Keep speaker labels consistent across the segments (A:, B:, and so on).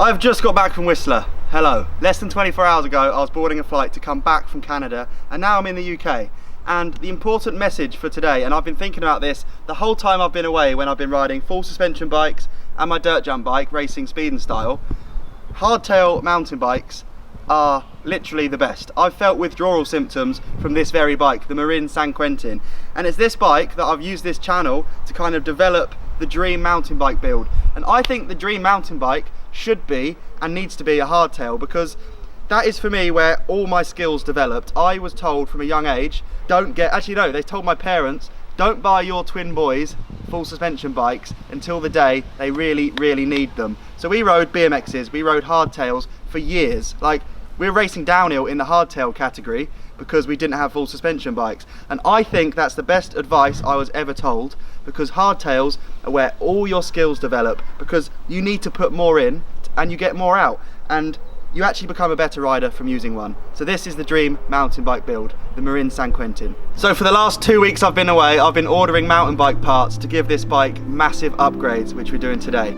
A: I've just got back from Whistler. Hello. Less than 24 hours ago, I was boarding a flight to come back from Canada, and now I'm in the UK. And the important message for today, and I've been thinking about this the whole time I've been away when I've been riding full suspension bikes and my dirt jump bike, racing speed and style, hardtail mountain bikes are literally the best. I've felt withdrawal symptoms from this very bike, the Marin San Quentin. And it's this bike that I've used this channel to kind of develop the dream mountain bike build. And I think the dream mountain bike should be and needs to be a hardtail, because that is for me where all my skills developed. I was told from a young age, they told my parents, don't buy your twin boys full suspension bikes until the day they really, really need them. So we rode BMXs, we rode hardtails for years. Like, we were racing downhill in the hardtail category because we didn't have full suspension bikes. And I think that's the best advice I was ever told, because hardtails are where all your skills develop, because you need to put more in and you get more out. And you actually become a better rider from using one. So this is the dream mountain bike build, the Marin San Quentin. So for the last 2 weeks I've been away, I've been ordering mountain bike parts to give this bike massive upgrades, which we're doing today.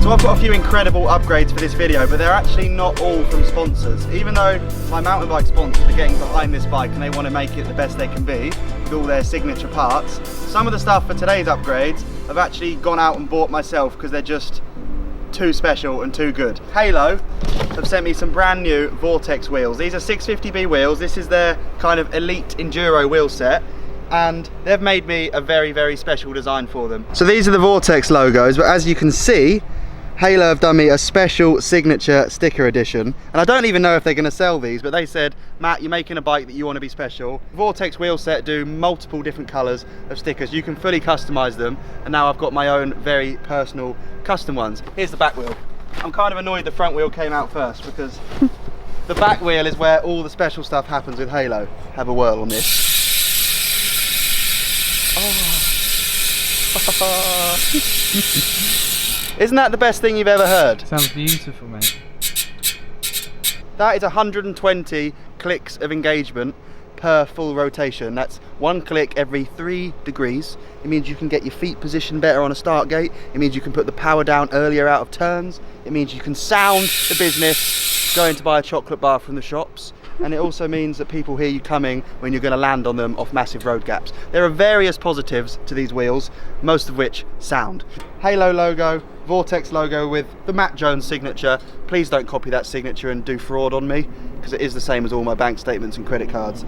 A: So I've got a few incredible upgrades for this video, but they're actually not all from sponsors. Even though my mountain bike sponsors are getting behind this bike and they want to make it the best they can be with all their signature parts, some of the stuff for today's upgrades I've actually gone out and bought myself because they're just too special and too good. Halo have sent me some brand new Vortex wheels. These are 650B wheels. This is their kind of elite enduro wheel set, and they've made me a very, very special design for them. So these are the Vortex logos, but as you can see, Halo have done me a special signature sticker edition, and I don't even know if they're going to sell these, but they said, Matt, you're making a bike that you want to be special. Vortex wheel set do multiple different colours of stickers. You can fully customise them, and now I've got my own very personal custom ones. Here's the back wheel. I'm kind of annoyed the front wheel came out first, because the back wheel is where all the special stuff happens with Halo. Have a whirl on this. Oh. Isn't that the best thing you've ever heard?
B: Sounds beautiful, mate.
A: That is 120 clicks of engagement per full rotation. That's one click every 3 degrees. It means you can get your feet positioned better on a start gate. It means you can put the power down earlier out of turns. It means you can sound the business going to buy a chocolate bar from the shops. And it also means that people hear you coming when you're going to land on them off massive road gaps. There are various positives to these wheels, most of which sound. Halo logo, Vortex logo with the Matt Jones signature. Please don't copy that signature and do fraud on me, because it is the same as all my bank statements and credit cards.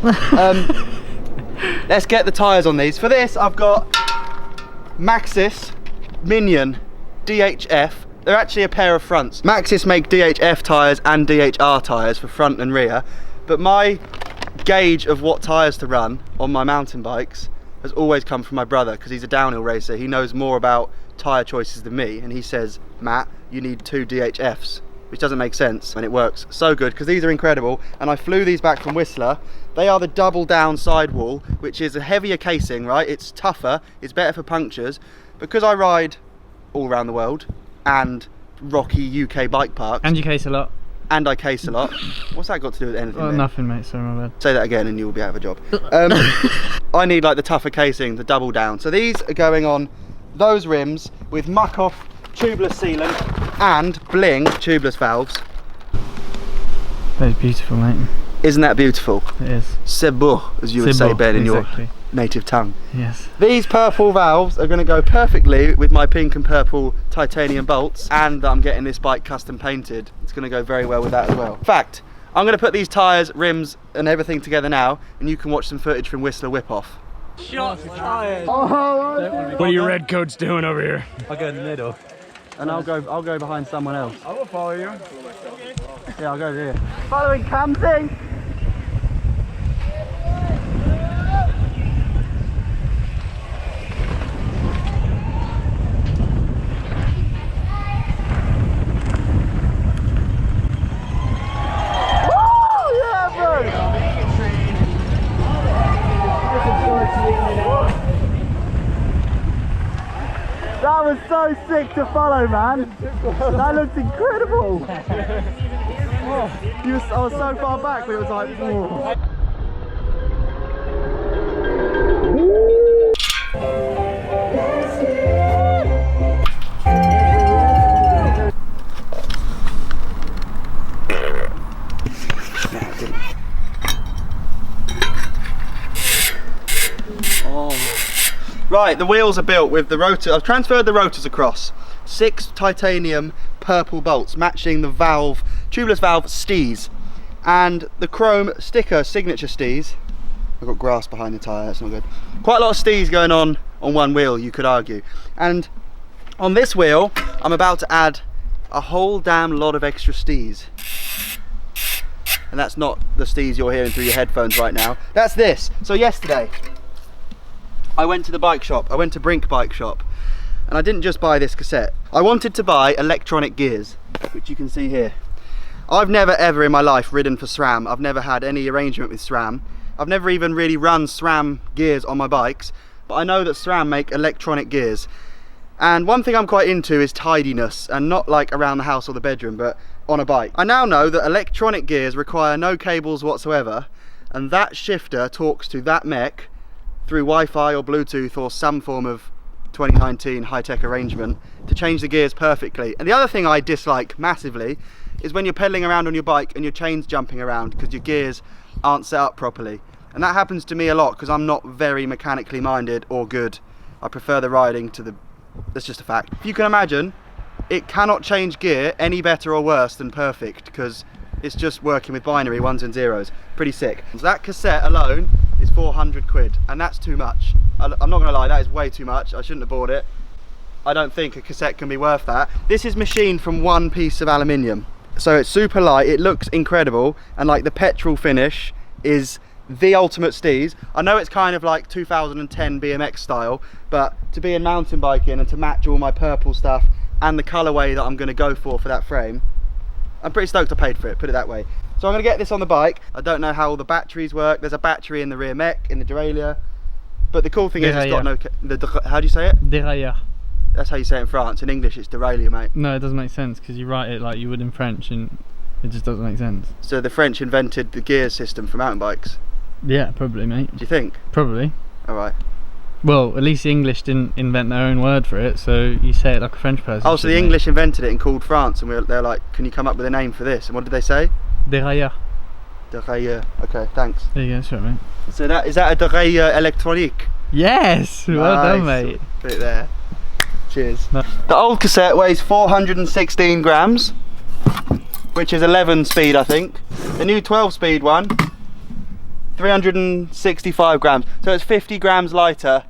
A: Let's get the tyres on these. For this, I've got Maxxis Minion DHF. They're actually a pair of fronts. Maxxis make DHF tyres and DHR tyres for front and rear, but my gauge of what tyres to run on my mountain bikes has always come from my brother, because he's a downhill racer. He knows more about tyre choices than me, and he says, Matt, you need 2 DHFs, which doesn't make sense, and it works so good because these are incredible. And I flew these back from Whistler. They are the double down sidewall, which is a heavier casing, right? It's tougher, it's better for punctures. Because I ride all around the world and rocky UK bike parks.
B: And you case a lot.
A: And I case a lot. What's that got to do with anything?
B: Well, nothing, mate, sorry, my bad.
A: Say that again and you'll be out of a job. I need like the tougher casing, the double down. So these are going on those rims with muck off tubeless sealant and bling tubeless valves.
B: That is beautiful, mate.
A: Isn't that beautiful?
B: It is.
A: C'est beau, as you would say, Ben, in
B: exactly.
A: your native tongue.
B: Yes.
A: These purple valves are going to go perfectly with my pink and purple titanium bolts, and I'm getting this bike custom painted. It's going to go very well with that as well. In fact, I'm going to put these tyres, rims and everything together now, and you can watch some footage from Whistler Whip Off.
C: Shots fired.
B: Oh,
C: what are you redcoats doing over here?
B: I'll go in the middle.
A: And I'll go behind someone else.
C: I will follow you.
A: Yeah, I'll go here. Following Camping. sick to follow, man. That looks incredible. I was so far back, but it was like, whoa. Right, the wheels are built with the rotor. I've transferred the rotors across. 6 titanium purple bolts matching the valve, tubeless valve stees, and the chrome sticker signature stees. I've got grass behind the tyre, that's not good. Quite a lot of stees going on one wheel, you could argue. And on this wheel, I'm about to add a whole damn lot of extra stees. And that's not the stees you're hearing through your headphones right now. That's this. So yesterday, I went to the bike shop. I went to Brink Bike Shop, and I didn't just buy this cassette. I wanted to buy electronic gears, which you can see here. I've never ever in my life ridden for SRAM. I've never had any arrangement with SRAM. I've never even really run SRAM gears on my bikes, but I know that SRAM make electronic gears. And one thing I'm quite into is tidiness, and not like around the house or the bedroom, but on a bike. I now know that electronic gears require no cables whatsoever, and that shifter talks to that mech through Wi-Fi or Bluetooth or some form of 2019 high-tech arrangement to change the gears perfectly. And the other thing I dislike massively is when you're pedaling around on your bike and your chain's jumping around because your gears aren't set up properly. And that happens to me a lot because I'm not very mechanically minded or good. I prefer the riding to the... That's just a fact. If you can imagine, it cannot change gear any better or worse than perfect because it's just working with binary ones and zeros. Pretty sick. So that cassette alone is 400 quid, and that's too much. I'm not gonna lie, that is way too much. I shouldn't have bought it. I don't think a cassette can be worth that. This is machined from one piece of aluminium. So it's super light, it looks incredible, and like the petrol finish is the ultimate steez. I know it's kind of like 2010 BMX style, but to be in mountain biking and to match all my purple stuff and the colorway that I'm gonna go for that frame, I'm pretty stoked I paid for it, put it that way. So I'm gonna get this on the bike. I don't know how all the batteries work. There's a battery in the rear mech, in the derailleur. But the cool thing is it's got no... how do you say it?
B: Derailleur.
A: That's how you say it in France. In English it's derailleur, mate.
B: No, it doesn't make sense because you write it like you would in French and it just doesn't make sense.
A: So the French invented the gear system for mountain bikes?
B: Yeah, probably, mate.
A: Do you think?
B: Probably.
A: Alright.
B: Well, at least the English didn't invent their own word for it, so you say it like a French person.
A: Oh, so the English invented it and called France, and they're like, can you come up with a name for this? And what did they say?
B: Derailleur.
A: Derailleur. Okay, thanks.
B: There you go, that's right, mate.
A: So is that a derailleur électronique?
B: Yes! Well done, mate.
A: Put it there. Cheers.
B: No.
A: The old cassette weighs 416 grams, which is 11 speed, I think. The new 12 speed one, 365 grams. So it's 50 grams lighter,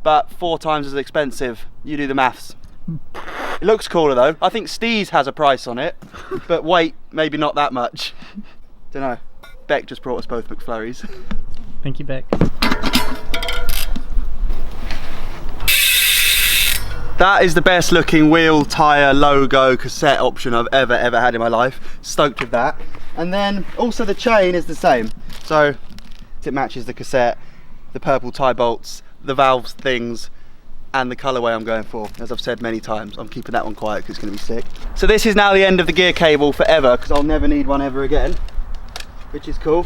A: but 4 times as expensive. You do the maths. It looks cooler though. I think Steez has a price on it, but weight maybe not that much. Don't know. Beck just brought us both McFlurries.
B: Thank you, Beck.
A: That is the best looking wheel, tyre, logo, cassette option I've ever had in my life. Stoked with that. And then also the chain is the same. So it matches the cassette, the purple tie bolts, the valves things, and the colourway I'm going for. As I've said many times, I'm keeping that one quiet because it's going to be sick. So this is now the end of the gear cable forever because I'll never need one ever again, which is cool.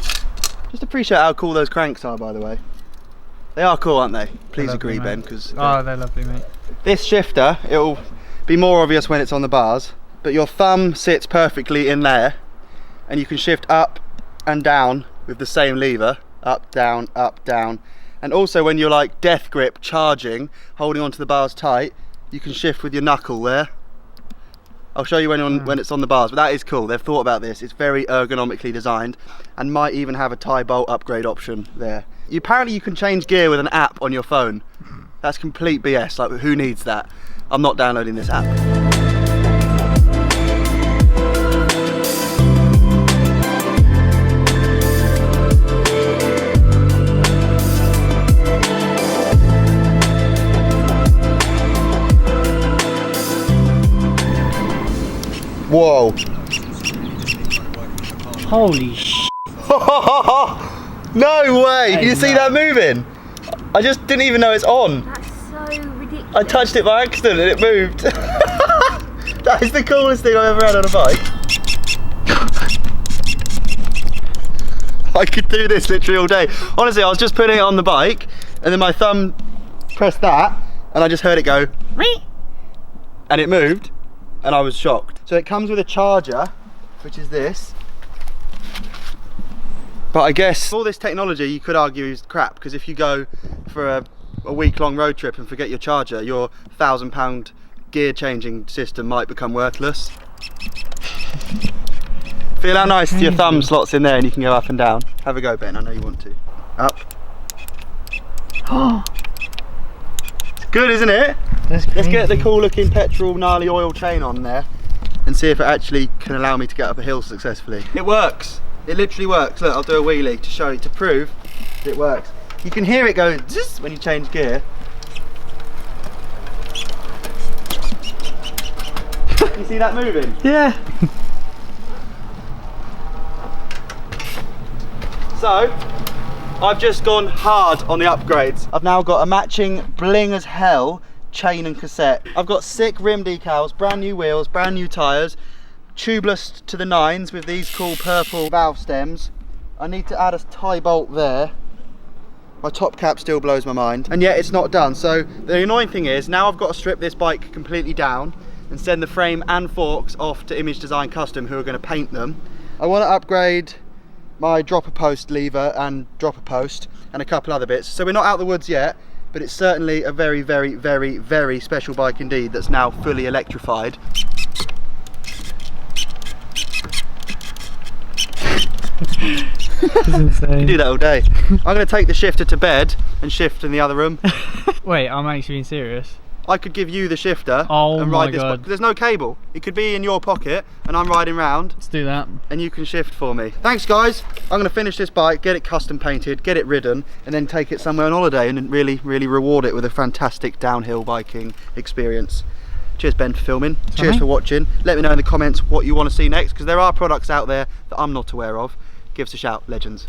A: Just appreciate how cool those cranks are, by the way. They are cool, aren't they? Please agree, Ben, because
B: oh, they're lovely, mate.
A: this shifter, it'll be more obvious when it's on the bars, but your thumb sits perfectly in there and you can shift up and down with the same lever. Up, down, and also when you're like death grip charging, holding onto the bars tight, you can shift with your knuckle there. I'll show you when it's on the bars, but that is cool. They've thought about this. It's very ergonomically designed and might even have a tie bolt upgrade option there. Apparently you can change gear with an app on your phone. That's complete BS, like who needs that? I'm not downloading this app. Whoa.
B: Holy sh**.
A: No way! Hey, you see that moving? I just didn't even know it's on.
D: That's so ridiculous.
A: I touched it by accident and it moved. That is the coolest thing I've ever had on a bike. I could do this literally all day. Honestly, I was just putting it on the bike and then my thumb pressed that and I just heard it go and it moved and I was shocked. So it comes with a charger, which is this. But I guess all this technology you could argue is crap, because if you go for a week-long road trip and forget your charger, your £1,000 gear changing system might become worthless. Feel how nice your thumb slots in there and you can go up and down. Have a go, Ben, I know you want to. Up. It's good, isn't it?
B: That's
A: Let's
B: crazy.
A: get the cool looking petrol gnarly oil chain on there and see if it actually can allow me to get up a hill successfully. It works. It literally works. Look, I'll do a wheelie to show you, to prove it works. You can hear it go zzz when you change gear. You see that moving?
B: Yeah.
A: So, I've just gone hard on the upgrades. I've now got a matching bling as hell chain and cassette. I've got sick rim decals, brand new wheels, brand new tyres, tubeless to the nines with these cool purple valve stems. I need to add a tie bolt there. My top cap still blows my mind, and yet it's not done. So the annoying thing is, now I've got to strip this bike completely down and send the frame and forks off to Image Design Custom, who are going to paint them. I want to upgrade my dropper post lever and dropper post and a couple other bits. So we're not out of the woods yet, but it's certainly a very, very, very, very special bike indeed that's now fully electrified.
B: It's insane.
A: You do that all day. I'm going to take the shifter to bed and shift in the other room.
B: Wait, I'm actually being serious.
A: I could give you the shifter
B: Oh
A: and
B: my
A: ride this
B: God.
A: bike. There's no cable. It could be in your pocket and I'm riding round
B: Let's do that.
A: and you can shift for me. Thanks guys. I'm going to finish this bike, get it custom painted, get it ridden, and then take it somewhere on holiday and really, really reward it with a fantastic downhill biking experience. Cheers Ben for filming. Cheers
B: right.
A: for watching. Let me know in the comments what you want to see next, because there are products out there that I'm not aware of. Give us a shout, legends.